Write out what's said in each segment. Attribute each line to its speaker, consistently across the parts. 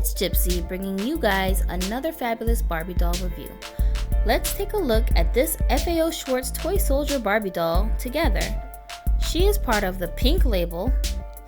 Speaker 1: it's Gypsy bringing you guys another fabulous Barbie doll review. Let's take a look at this FAO Schwarz Toy Soldier Barbie doll together. She is part of the pink label,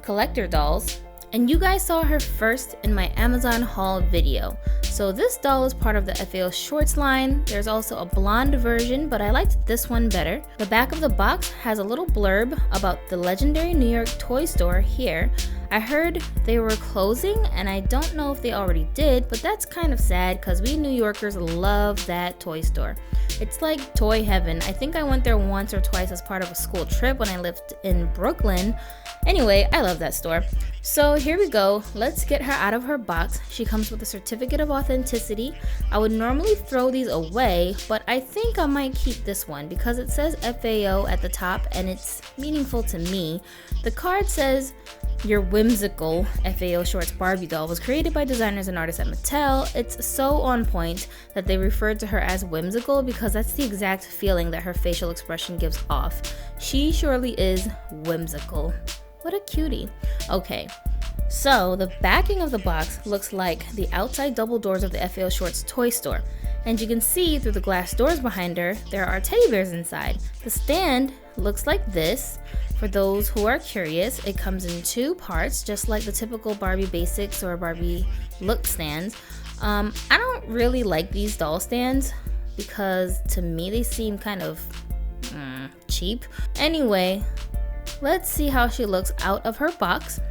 Speaker 1: Collector dolls, and you guys saw her first in my Amazon haul video. So this doll is part of the FAO Schwarz line. There's also a blonde version, but I liked this one better. The back of the box has a little blurb about the legendary New York toy store here. I heard they were closing, and I don't know if they already did, but that's kind of sad because we New Yorkers love that toy store. It's like toy heaven. I think I went there once or twice as part of a school trip when I lived in Brooklyn. Anyway, I love that store. So here we go. Let's get her out of her box. She comes with a certificate of authenticity. I would normally throw these away, but I think I might keep this one because it says FAO at the top and it's meaningful to me. The card says, "Your whimsical FAO Schwarz Barbie doll was created by designers and artists at Mattel." It's so on point that they referred to her as whimsical because that's the exact feeling that her facial expression gives off. She surely is whimsical. What a cutie. Okay, so the backing of the box looks like the outside double doors of the FAO Schwarz toy store. And you can see through the glass doors behind her, there are teddy bears inside. The stand looks like this. For those who are curious, it comes in two parts, just like the typical Barbie Basics or Barbie Look stands. I don't really like these doll stands because to me they seem kind of cheap. Anyway, let's see how she looks out of her box.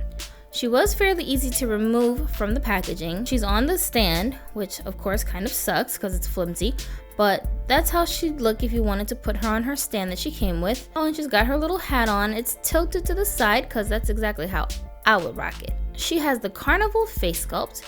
Speaker 1: She was fairly easy to remove from the packaging. She's on the stand, which of course kind of sucks because it's flimsy, but that's how she'd look if you wanted to put her on her stand that she came with. Oh, and she's got her little hat on. It's tilted to the side because that's exactly how I would rock it. She has the carnival face sculpt,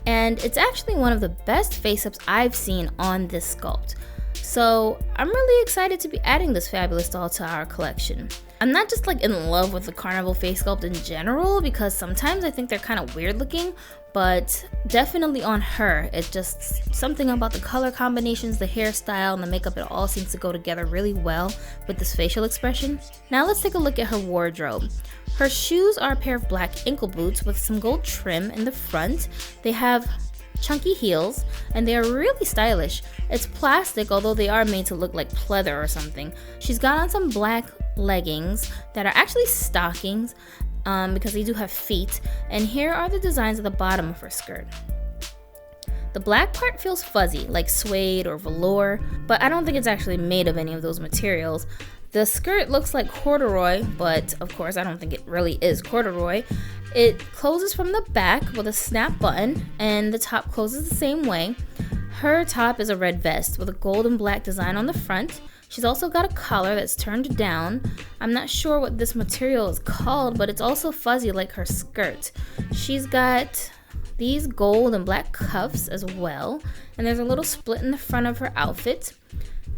Speaker 1: and it's actually one of the best face-ups I've seen on this sculpt. So I'm really excited to be adding this fabulous doll to our collection. I'm not just like in love with the carnival face sculpt in general because sometimes I think they're kind of weird looking, but definitely on her, it's just something about the color combinations, the hairstyle, and the makeup. It all seems to go together really well with this facial expression. Now let's take a look at her wardrobe. Her shoes are a pair of black ankle boots with some gold trim in the front. They have chunky heels and they are really stylish. It's plastic, although they are made to look like pleather or something. She's got on some black leggings that are actually stockings because they do have feet, and here are the designs at the bottom of her skirt. The black part feels fuzzy, like suede or velour, but I don't think it's actually made of any of those materials. The skirt looks like corduroy, but of course I don't think it really is corduroy. It closes from the back with a snap button, and the top closes the same way. Her top is a red vest with a gold and black design on the front. She's also got a collar that's turned down. I'm not sure what this material is called, but it's also fuzzy like her skirt. She's got these gold and black cuffs as well, and there's a little split in the front of her outfit.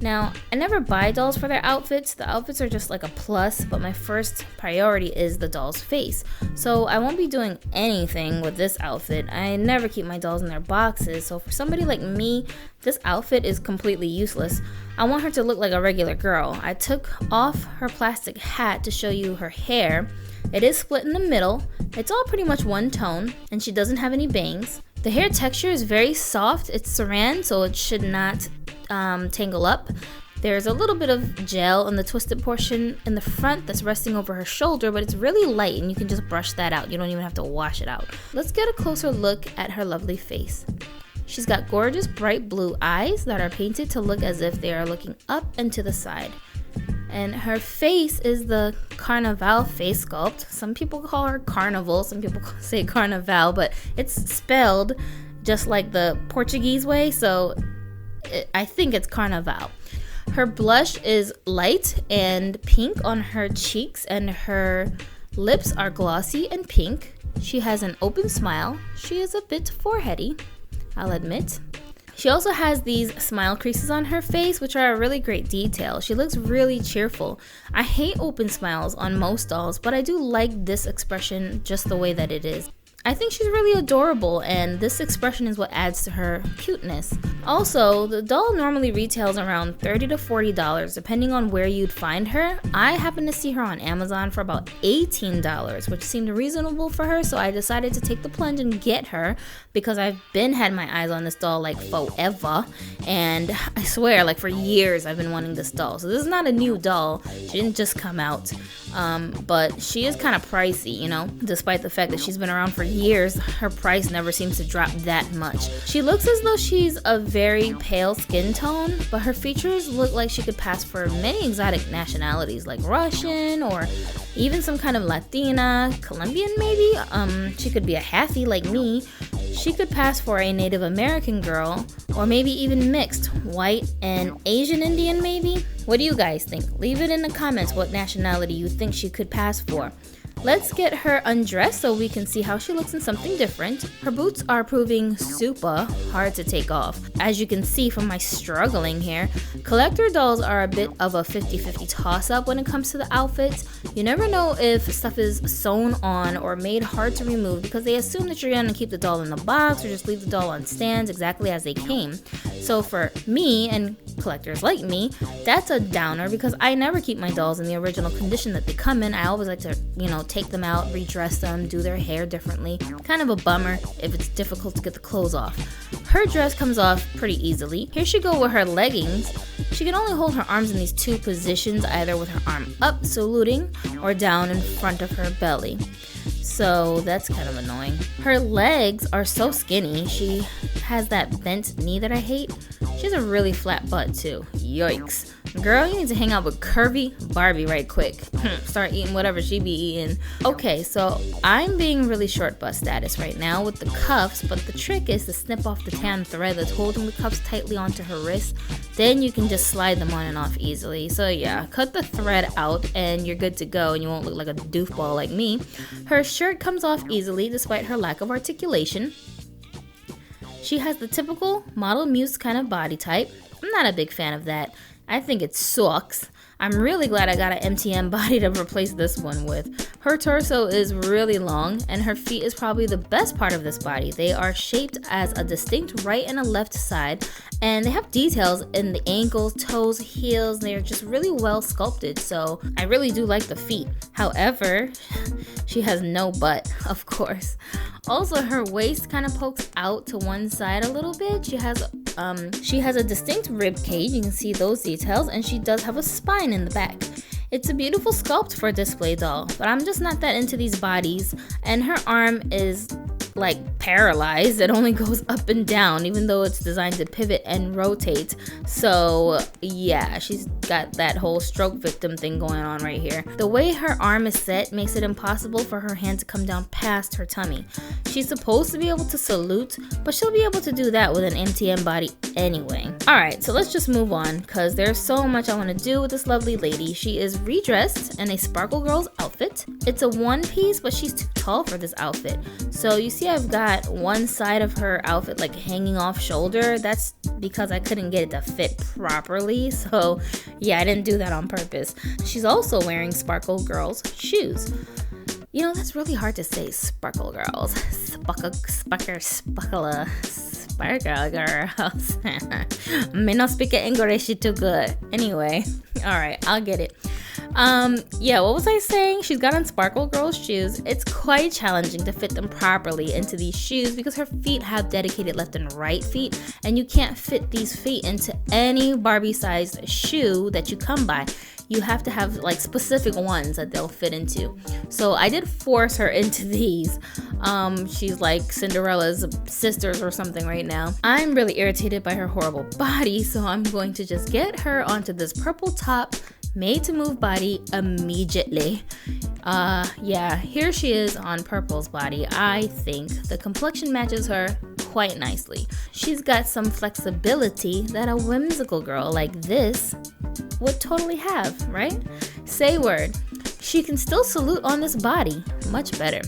Speaker 1: Now, I never buy dolls for their outfits. The outfits are just like a plus, but my first priority is the doll's face. So I won't be doing anything with this outfit. I never keep my dolls in their boxes, so for somebody like me, this outfit is completely useless. I want her to look like a regular girl. I took off her plastic hat to show you her hair. It is split in the middle. It's all pretty much one tone, and she doesn't have any bangs. The hair texture is very soft. It's saran, so it should not tangle up. There's a little bit of gel in the twisted portion in the front that's resting over her shoulder, but it's really light and you can just brush that out. You don't even have to wash it out. Let's get a closer look at her lovely face. She's got gorgeous bright blue eyes that are painted to look as if they are looking up and to the side. And her face is the Carnival face sculpt. Some people call her Carnival, some people say Carnival, but it's spelled just like the Portuguese way, so I think it's Carnival. Her blush is light and pink on her cheeks, and her lips are glossy and pink. She has an open smile. She is a bit foreheady, I'll admit. She also has these smile creases on her face, which are a really great detail. She looks really cheerful. I hate open smiles on most dolls, but I do like this expression just the way that it is. I think she's really adorable, and this expression is what adds to her cuteness. Also, the doll normally retails around $30 to $40 depending on where you'd find her. I happened to see her on Amazon for about $18, which seemed reasonable for her, so I decided to take the plunge and get her because I've been had my eyes on this doll like forever, and I swear like for years I've been wanting this doll. So this is not a new doll, she didn't just come out, but she is kind of pricey, you know, despite the fact that she's been around for years. Her price never seems to drop that much. She looks as though she's a very pale skin tone, but her features look like she could pass for many exotic nationalities like Russian or even some kind of Latina, Colombian maybe. She could be a halfie like me. She could pass for a Native American girl, or maybe even mixed, white and Asian Indian maybe. What do you guys think? Leave it in the comments what nationality you think she could pass for. Let's get her undressed so we can see how she looks in something different. Her boots are proving super hard to take off. As you can see from my struggling here, collector dolls are a bit of a 50-50 toss-up when it comes to the outfits. You never know if stuff is sewn on or made hard to remove because they assume that you're gonna keep the doll in the box or just leave the doll on stands exactly as they came. So for me and collectors like me, that's a downer because I never keep my dolls in the original condition that they come in. I always like to, you know, take them out, redress them, do their hair differently. Kind of a bummer if it's difficult to get the clothes off. Her dress comes off pretty easily. Here she go with her leggings. She can only hold her arms in these two positions, either with her arm up saluting or down in front of her belly. So that's kind of annoying. Her legs are so skinny. She has that bent knee that I hate. She has a really flat butt too. Yikes. Girl, you need to hang out with curvy Barbie right quick. Start eating whatever she be eating. Okay, so I'm being really short bust status right now with the cuffs, but the trick is to snip off the tan thread that's holding the cuffs tightly onto her wrist. Then you can just slide them on and off easily. So yeah, cut the thread out and you're good to go and you won't look like a doofball like me. Her shirt comes off easily despite her lack of articulation. She has the typical model muse kind of body type. I'm not a big fan of that. I think it sucks. I'm really glad I got an MTM body to replace this one with. Her torso is really long and her feet is probably the best part of this body. They are shaped as a distinct right and a left side, and they have details in the ankles, toes, heels. They're just really well sculpted, so I really do like the feet. However, she has no butt, of course. Also, her waist kind of pokes out to one side a little bit. She has a distinct rib cage, you can see those details, and she does have a spine in the back. It's a beautiful sculpt for a display doll, but I'm just not that into these bodies, and her arm is like paralyzed. It only goes up and down even though it's designed to pivot and rotate. So yeah, she's got that whole stroke victim thing going on right here. The way her arm is set makes it impossible for her hand to come down past her tummy. She's supposed to be able to salute, but she'll be able to do that with an MTM body anyway. Alright, so let's just move on because there's so much I want to do with this lovely lady. She is redressed in a Sparkle Girls outfit. It's a one piece, but she's too tall for this outfit. So you see I've got one side of her outfit like hanging off shoulder. That's because I couldn't get it to fit properly. So yeah, I didn't do that on purpose. She's also wearing Sparkle Girls shoes. You know, that's really hard to say, Sparkle Girls. Sparkle Girls. May not speak English too good. Anyway, alright, I'll get it. Yeah, what was I saying? She's got on Sparkle Girls shoes. It's quite challenging to fit them properly into these shoes because her feet have dedicated left and right feet, and you can't fit these feet into any Barbie sized shoe that you come by. You have to have like specific ones that they'll fit into. So I did force her into these. She's like Cinderella's sisters or something right now. I'm really irritated by her horrible body, so I'm going to just get her onto this purple top made to move body immediately. Yeah, here she is on Purple's body. I think the complexion matches her quite nicely. She's got some flexibility that a whimsical girl like this would totally have, right? Say word. She can still salute on this body. Much better.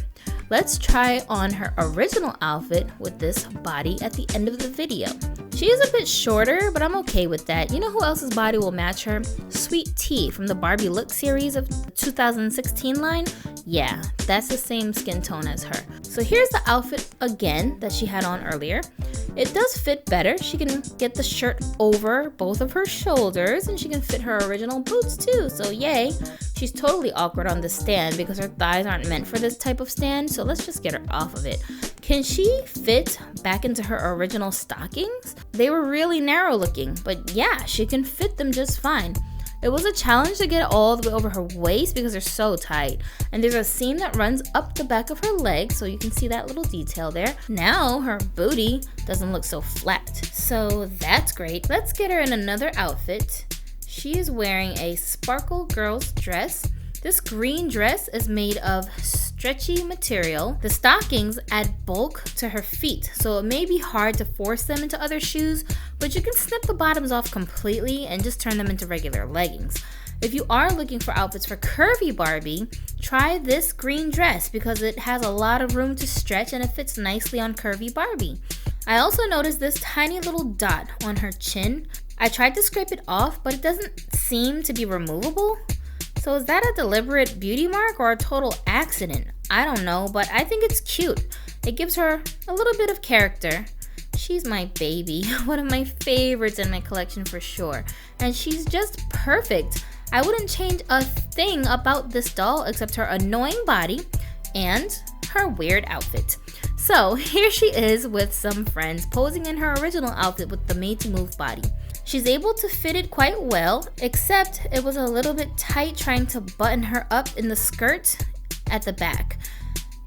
Speaker 1: Let's try on her original outfit with this body at the end of the video. She is a bit shorter, but I'm okay with that. You know who else's body will match her? Sweet Tea from the Barbie Look series of 2016 line. Yeah, that's the same skin tone as her. So here's the outfit again that she had on earlier. It does fit better. She can get the shirt over both of her shoulders and she can fit her original boots too, so yay. She's totally awkward on the stand because her thighs aren't meant for this type of stand, so let's just get her off of it. Can she fit back into her original stockings? They were really narrow looking, but yeah, she can fit them just fine. It was a challenge to get all the way over her waist because they're so tight. And there's a seam that runs up the back of her leg, so you can see that little detail there. Now her booty doesn't look so flat, so that's great. Let's get her in another outfit. She is wearing a sparkle girls dress. This green dress is made of stretchy material. The stockings add bulk to her feet, so it may be hard to force them into other shoes, but you can snip the bottoms off completely and just turn them into regular leggings. If you are looking for outfits for curvy Barbie, try this green dress because it has a lot of room to stretch and it fits nicely on curvy Barbie. I also noticed this tiny little dot on her chin. I tried to scrape it off, but it doesn't seem to be removable. So is that a deliberate beauty mark or a total accident? I don't know, but I think it's cute. It gives her a little bit of character. She's my baby, one of my favorites in my collection for sure. And she's just perfect. I wouldn't change a thing about this doll except her annoying body and her weird outfit. So here she is with some friends posing in her original outfit with the Made to Move body. She's able to fit it quite well, except it was a little bit tight trying to button her up in the skirt at the back.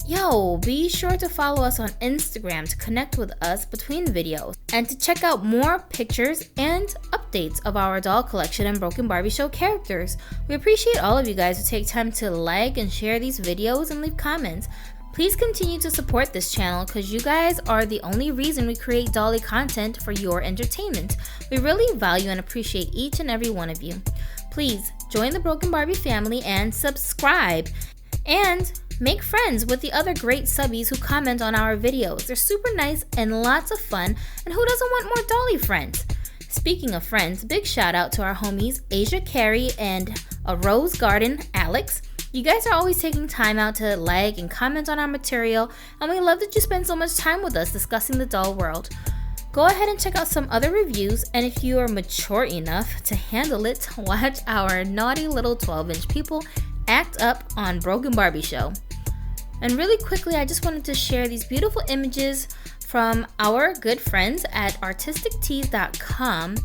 Speaker 1: Yo, be sure to follow us on Instagram to connect with us between videos and to check out more pictures and updates of our doll collection and Broken Barbie Show characters. We appreciate all of you guys who take time to like and share these videos and leave comments. Please continue to support this channel because you guys are the only reason we create dolly content for your entertainment. We really value and appreciate each and every one of you. Please join the Broken Barbie family and subscribe. And make friends with the other great subbies who comment on our videos. They're super nice and lots of fun, and who doesn't want more dolly friends? Speaking of friends, big shout out to our homies Asia Carey and a Rose Garden Alex. You guys are always taking time out to like and comment on our material, and we love that you spend so much time with us discussing the doll world. Go ahead and check out some other reviews, and if you are mature enough to handle it, watch our naughty little 12-inch people act up on Broken Barbie Show. And really quickly, I just wanted to share these beautiful images from our good friends at artistictees.com.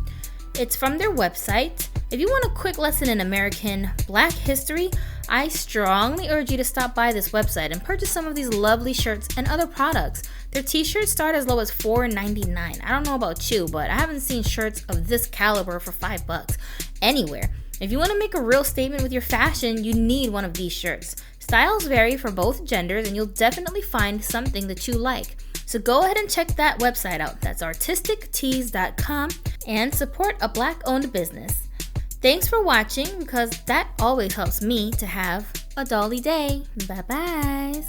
Speaker 1: It's from their website. If you want a quick lesson in American Black history, I strongly urge you to stop by this website and purchase some of these lovely shirts and other products. Their t-shirts start as low as $4.99. I don't know about you, but I haven't seen shirts of this caliber for $5 anywhere. If you want to make a real statement with your fashion, you need one of these shirts. Styles vary for both genders, and you'll definitely find something that you like. So go ahead and check that website out. That's artistictees.com and support a Black-owned business. Thanks for watching because that always helps me to have a dolly day. Bye bye.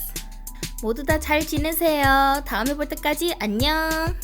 Speaker 1: 모두 다 잘 지내세요. 다음에 볼 때까지 안녕.